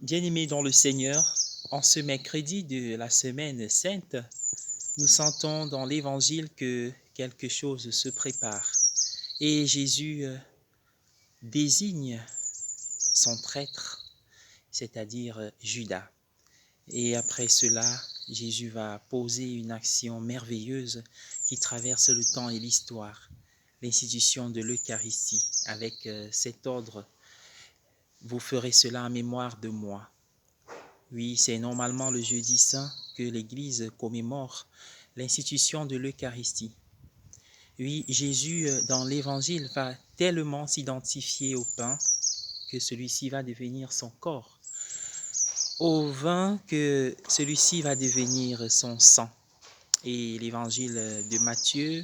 Bien-aimés dans le Seigneur, en ce mercredi de la semaine sainte, nous sentons dans l'Évangile que quelque chose se prépare. Et Jésus désigne son traître, c'est-à-dire Judas. Et après cela, Jésus va poser une action merveilleuse qui traverse le temps et l'histoire, l'institution de l'Eucharistie, avec cet ordre: vous ferez cela en mémoire de moi. Oui, c'est normalement le jeudi saint que l'Église commémore l'institution de l'Eucharistie. Oui, Jésus, dans l'Évangile, va tellement s'identifier au pain que celui-ci va devenir son corps, au vin que celui-ci va devenir son sang. Et l'Évangile de Matthieu,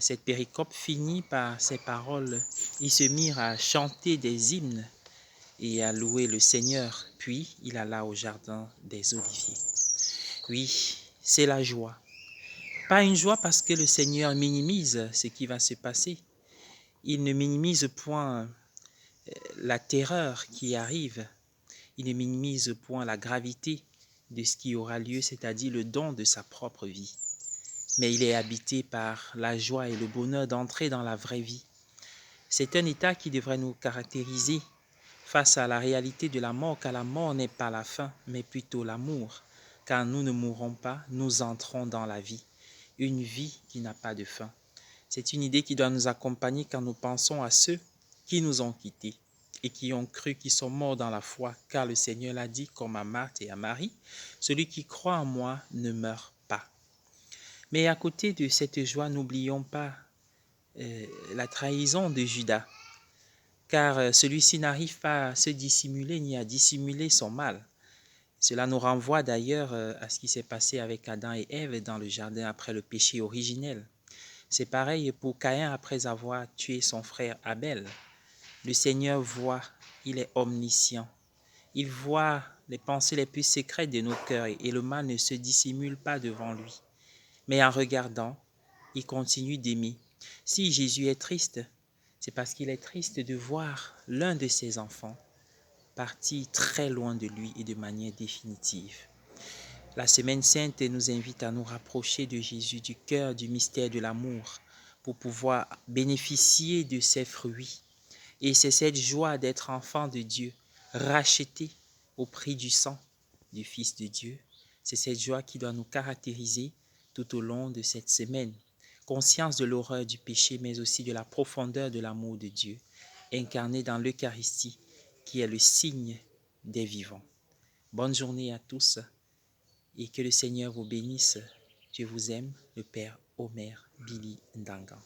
cette péricope finit par ces paroles: ils se mirent à chanter des hymnes et à louer le Seigneur, puis il alla au jardin des Oliviers. Oui, c'est la joie. Pas une joie parce que le Seigneur minimise ce qui va se passer. Il ne minimise point la terreur qui arrive. Il ne minimise point la gravité de ce qui aura lieu, c'est-à-dire le don de sa propre vie. Mais il est habité par la joie et le bonheur d'entrer dans la vraie vie. C'est un état qui devrait nous caractériser face à la réalité de la mort, car la mort n'est pas la fin, mais plutôt l'amour. Car nous ne mourrons pas, nous entrons dans la vie, une vie qui n'a pas de fin. C'est une idée qui doit nous accompagner quand nous pensons à ceux qui nous ont quittés et qui ont cru, qui sont morts dans la foi, car le Seigneur l'a dit comme à Marthe et à Marie: celui qui croit en moi ne meurt pas. Mais à côté de cette joie, n'oublions pas la trahison de Judas, car celui-ci n'arrive pas à se dissimuler ni à dissimuler son mal. Cela nous renvoie d'ailleurs à ce qui s'est passé avec Adam et Ève dans le jardin après le péché originel. C'est pareil pour Caïn après avoir tué son frère Abel. Le Seigneur voit, il est omniscient. Il voit les pensées les plus secrètes de nos cœurs et le mal ne se dissimule pas devant lui. Mais en regardant, il continue d'aimer. Si Jésus est triste, c'est parce qu'il est triste de voir l'un de ses enfants partir très loin de lui et de manière définitive. La Semaine Sainte nous invite à nous rapprocher de Jésus, du cœur du mystère de l'amour, pour pouvoir bénéficier de ses fruits. Et c'est cette joie d'être enfant de Dieu, racheté au prix du sang du Fils de Dieu. C'est cette joie qui doit nous caractériser tout au long de cette semaine. Conscience de l'horreur du péché, mais aussi de la profondeur de l'amour de Dieu, incarné dans l'Eucharistie, qui est le signe des vivants. Bonne journée à tous et que le Seigneur vous bénisse. Je vous aime, le Père Omer Billy Ndangan.